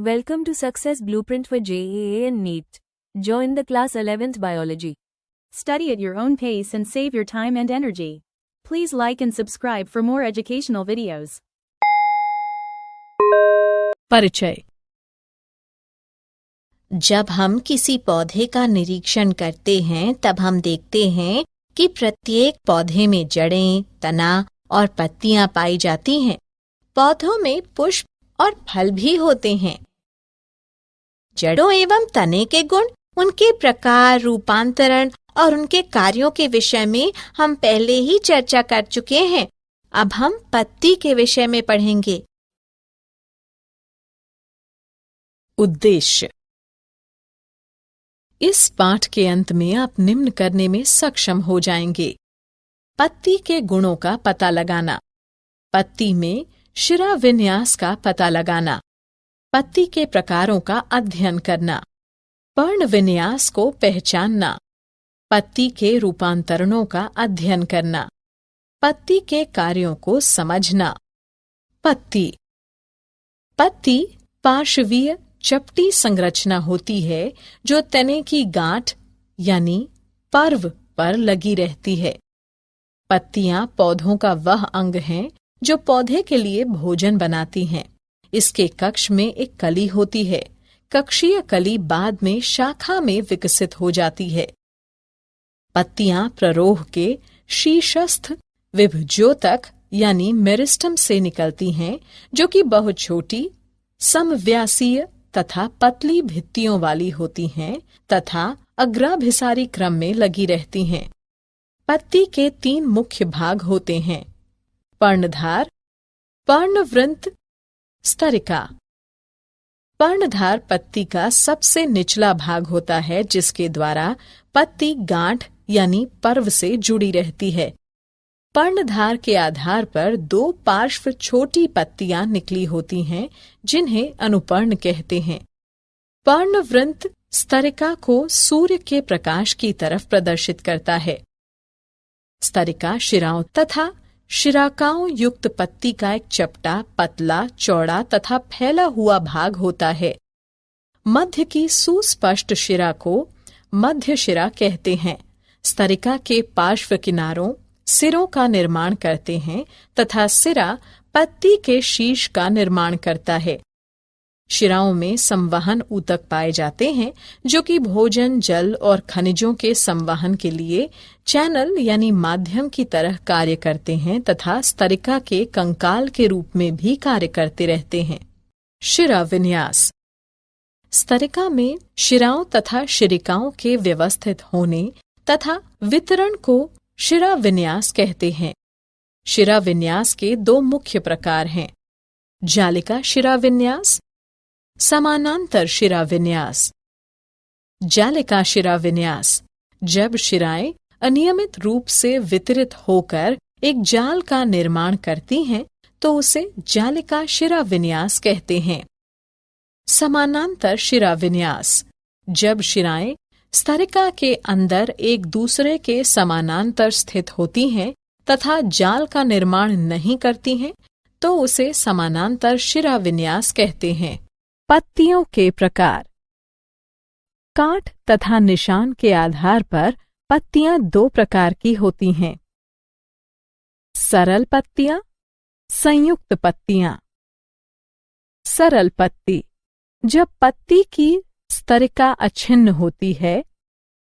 Welcome to Success Blueprint for JEE and NEET. Join the class 11th Biology. Study at your own pace and save your time and energy. Please like and subscribe for more educational videos. परिचय। जब हम किसी पौधे का निरीक्षण करते हैं तब हम देखते हैं कि प्रत्येक पौधे में जड़ें, तना और पत्तियां पाई जाती हैं। पौधों में पुष्प और फल भी होते हैं। जड़ों एवं तने के गुण, उनके प्रकार, रूपांतरण और उनके कार्यों के विषय में हम पहले ही चर्चा कर चुके हैं। अब हम पत्ती के विषय में पढ़ेंगे। उद्देश्य। इस पाठ के अंत में आप निम्न करने में सक्षम हो जाएंगे। पत्ती के गुणों का पता लगाना, पत्ती में शिरा विन्यास का पता लगाना, पत्ती के प्रकारों का अध्ययन करना, पर्ण विन्यास को पहचानना, पत्ती के रूपांतरणों का अध्ययन करना, पत्ती के कार्यों को समझना। पत्ती पार्श्वीय चपटी संरचना होती है जो तने की गांठ यानी पर्व पर लगी रहती है। पत्तियां पौधों का वह अंग हैं जो पौधे के लिए भोजन बनाती हैं। इसके कक्ष में एक कली होती है। कक्षीय कली बाद में शाखा में विकसित हो जाती है। पत्तियां प्ररोह के शीर्षस्थ विभज्योतक यानी मेरिस्टम से निकलती हैं, जो कि बहुत छोटी, समव्यासीय तथा पतली भित्तियों वाली होती हैं तथा अग्राभिसारी क्रम में लगी रहती हैं। पत्ती के 3 मुख्य भाग होते हैं: पर्णधार, पर्णवृंत, स्तरिका। पर्णधार पत्ती का सबसे निचला भाग होता है, जिसके द्वारा पत्ती गांठ यानी पर्व से जुड़ी रहती है। पर्णधार के आधार पर 2 पार्श्व छोटी पत्तियां निकली होती हैं, जिन्हें अनुपर्ण कहते हैं। पर्णवृंत स्तरिका को सूर्य के प्रकाश की तरफ प्रदर्शित करता है। स्तरिका शिराओं तथा शिराकाओं युक्त पत्ती का एक चपटा, पतला, चौड़ा तथा फैला हुआ भाग होता है। मध्य की सुस्पष्ट शिरा को मध्य शिरा कहते हैं। स्तरिका के पार्श्व किनारों सिरों का निर्माण करते हैं तथा सिरा पत्ती के शीर्ष का निर्माण करता है। शिराओं में संवहन ऊतक पाए जाते हैं, जो कि भोजन, जल और खनिजों के संवहन के लिए चैनल यानी माध्यम की तरह कार्य करते हैं तथा स्तरिका के कंकाल के रूप में भी कार्य करते रहते हैं। शिरा विन्यास। स्तरिका में शिराओं तथा शिरिकाओं के व्यवस्थित होने तथा वितरण को शिरा विन्यास कहते हैं। शिरा विन्यास के 2 मुख्य प्रकार हैं: जालिका शिरा विन्यास, समानांतर शिरा विन्यास। जालिका शिरा विन्यास। जब शिराएं अनियमित रूप से वितरित होकर एक जाल का निर्माण करती हैं, तो उसे जालिका शिरा विन्यास कहते हैं। समानांतर शिरा विन्यास। जब शिराएं स्तरिका के अंदर एक दूसरे के समानांतर स्थित होती हैं तथा जाल का निर्माण नहीं करती हैं, तो उसे समानांतर शिरा विन्यास कहते हैं। पत्तियों के प्रकार। कांट तथा निशान के आधार पर पत्तियां 2 प्रकार की होती हैं: सरल पत्तियां, संयुक्त पत्तियां। सरल पत्ती। जब पत्ती की स्तरिका अछिन्न होती है,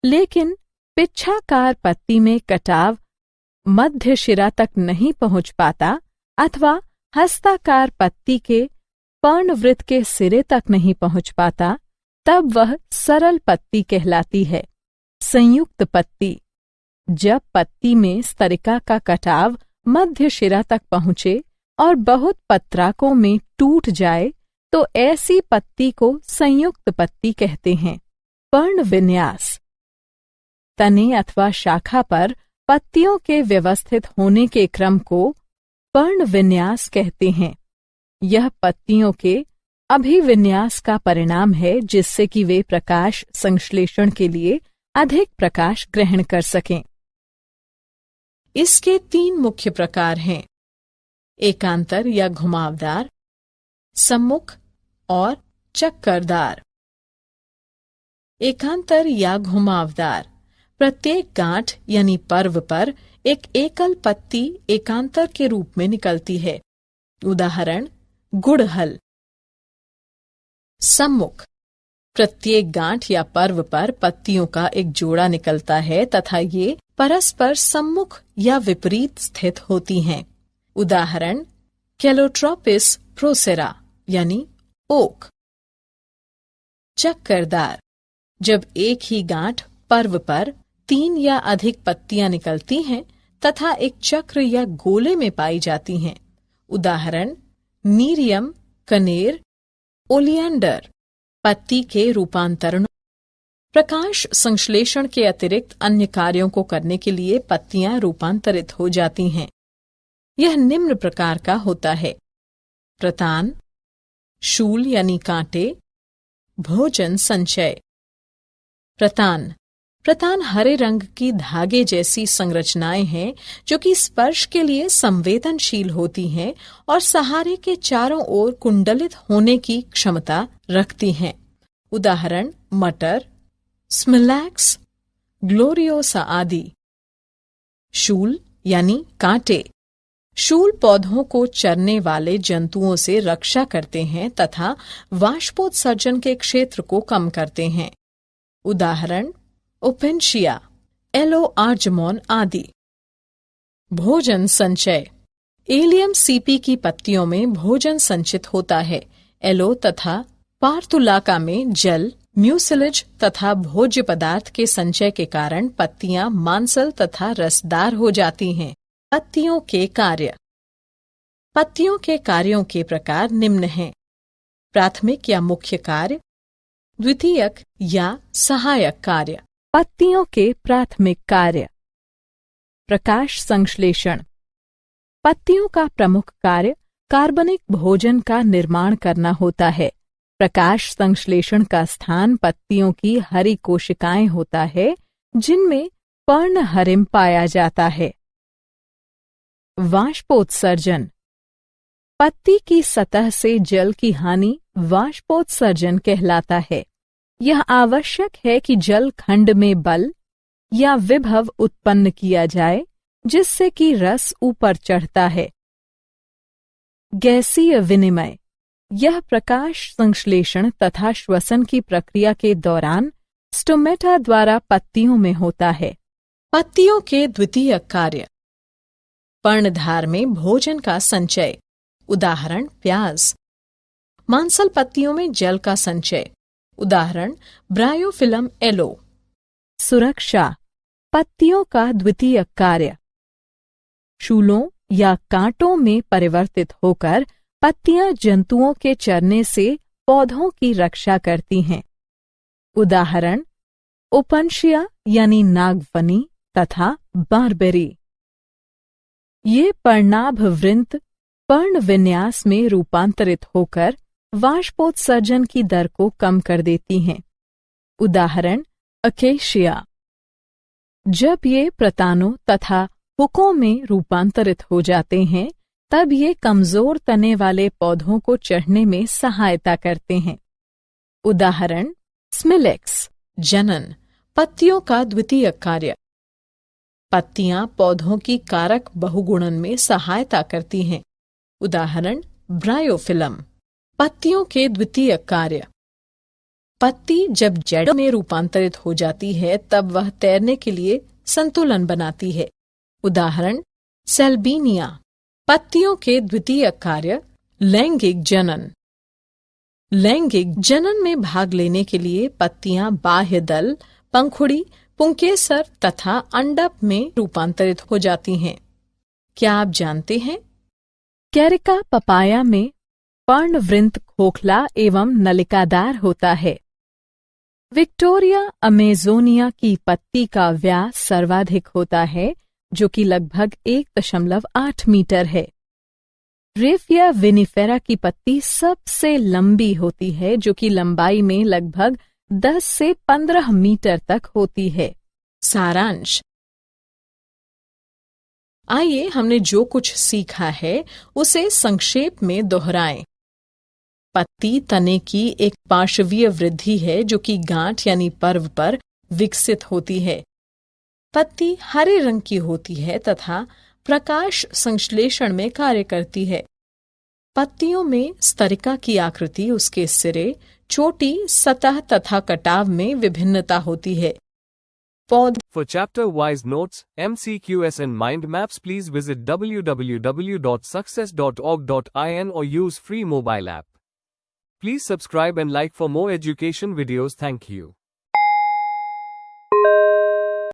लेकिन पिच्छाकार पत्ती में कटाव मध्य शिरा तक नहीं पहुंच पाता अथवा हस्ताकार पत्ती के पर्णवृत्त के सिरे तक नहीं पहुंच पाता, तब वह सरल पत्ती कहलाती है। संयुक्त पत्ती। जब पत्ती में स्तरिका का कटाव मध्य शिरा तक पहुंचे और बहुत पत्राकों में टूट जाए, तो ऐसी पत्ती को संयुक्त पत्ती कहते हैं। पर्ण विन्यास। तने अथवा शाखा पर पत्तियों के व्यवस्थित होने के क्रम को पर्ण विन्यास कहते हैं। यह पत्तियों के अभिविन्यास का परिणाम है, जिससे कि वे प्रकाश संश्लेषण के लिए अधिक प्रकाश ग्रहण कर सकें। इसके 3 मुख्य प्रकार हैं: एकांतर या घुमावदार, सम्मुख और चक्करदार। एकांतर या घुमावदार। प्रत्येक गांठ यानी पर्व पर एक एकल पत्ती एकांतर के रूप में निकलती है। उदाहरण गुड़हल। सम्मुख। प्रत्येक गांठ या पर्व पर पत्तियों का एक जोड़ा निकलता है तथा ये परस्पर सम्मुख या विपरीत स्थित होती हैं। उदाहरण कैलोट्रोपिस प्रोसेरा यानी ओक। चक्करदार। जब एक ही गांठ पर्व पर 3 या अधिक पत्तियां निकलती हैं तथा एक चक्र या गोले में पाई जाती हैं। उदाहरण नीरियम, कनेर, ओलियंडर। पत्ती के रूपांतरण। प्रकाश संश्लेषण के अतिरिक्त अन्य कार्यों को करने के लिए पत्तियां रूपांतरित हो जाती हैं। यह निम्न प्रकार का होता है। प्रतान, शूल यानी कांटे, भोजन संचय। प्रतान। प्रतान हरे रंग की धागे जैसी संरचनाएं हैं जो कि स्पर्श के लिए संवेदनशील होती हैं और सहारे के चारों ओर कुंडलित होने की क्षमता रखती हैं। उदाहरण मटर, स्मिलैक्स, ग्लोरियोसा आदि। शूल यानी कांटे। शूल पौधों को चरने वाले जंतुओं से रक्षा करते हैं तथा वाष्पोत्सर्जन के क्षेत्र को कम करते हैं। उदाहरण ओपेंशिया, एलो आर्जमोन आदि। भोजन संचय। एलियम सीपी की पत्तियों में भोजन संचित होता है। एलो तथा पार्तुलाका में जल, म्यूसिलेज तथा भोज्य पदार्थ के संचय के कारण पत्तियां मांसल तथा रसदार हो जाती हैं। पत्तियों के कार्य। पत्तियों के कार्यों के प्रकार निम्न हैं। प्राथमिक या मुख्य कार्य, द्वितीयक या सहायक कार्य। पत्तियों के प्राथमिक कार्य। प्रकाश संश्लेषण। पत्तियों का प्रमुख कार्य कार्बनिक भोजन का निर्माण करना होता है। प्रकाश संश्लेषण का स्थान पत्तियों की हरी कोशिकाएं होता है जिनमें पर्णहरिम पाया जाता है। वाष्पोत्सर्जन। पत्ती की सतह से जल की हानि वाष्पोत्सर्जन कहलाता है। यह आवश्यक है कि जल खंड में बल या विभव उत्पन्न किया जाए जिससे कि रस ऊपर चढ़ता है। गैसीय विनिमय। यह प्रकाश संश्लेषण तथा श्वसन की प्रक्रिया के दौरान स्टोमेटा द्वारा पत्तियों में होता है। पत्तियों के द्वितीय कार्य। पर्णधार में भोजन का संचय। उदाहरण प्याज। मांसल पत्तियों में जल का संचय। उदाहरण ब्रायोफिलम एलो। सुरक्षा। पत्तियों का द्वितीय कार्य। शूलों या कांटों में परिवर्तित होकर पत्तियां जंतुओं के चरने से पौधों की रक्षा करती हैं। उदाहरण ओपनशिया यानी नागफनी तथा बारबेरी। ये पर्णाभ वृंत पर्ण विन्यास में रूपांतरित होकर वाष्पोत्सर्जन की दर को कम कर देती हैं। उदाहरण अकेशिया। जब ये प्रतानों तथा हुकों में रूपांतरित हो जाते हैं तब ये कमजोर तने वाले पौधों को चढ़ने में सहायता करते हैं। उदाहरण स्मिलेक्स। जनन। पत्तियों का द्वितीय कार्य। पत्तियां पौधों की कारक बहुगुणन में सहायता करती हैं। उदाहरण ब्रायोफिलम। पत्तियों के द्वितीय कार्य। पत्ती जब जड़ में रूपांतरित हो जाती है तब वह तैरने के लिए संतुलन बनाती है। उदाहरण सेल्बिनिया। पत्तियों के द्वितीय कार्य लैंगिक जनन। लैंगिक जनन में भाग लेने के लिए पत्तियां बाह्य दल, पंखुड़ी, पुंकेसर तथा अंडप में रूपांतरित हो जाती हैं। क्या आप जानते हैं? कैरिका पपाया में पर्णवृंत खोखला एवं नलिकादार होता है। विक्टोरिया अमेजोनिया की पत्ती का व्यास सर्वाधिक होता है जो कि लगभग 1.8 मीटर है। रेफिया विनिफेरा की पत्ती सबसे लंबी होती है जो कि लंबाई में लगभग 10 से 15 मीटर तक होती है। सारांश। आइए हमने जो कुछ सीखा है उसे संक्षेप में दोहराएं। पत्ती तने की एक पार्श्वीय वृद्धि है जो कि गांठ यानी पर्व पर विकसित होती है। पत्ती हरे रंग की होती है तथा प्रकाश संश्लेषण में कार्य करती है। पत्तियों में स्तरिका की आकृति, उसके सिरे, चोटी, सतह तथा कटाव में विभिन्नता होती है। For chapter-wise notes, MCQs and mind maps, please visit www.success.org.in or use free mobile app. Please subscribe and like for more education videos. Thank you.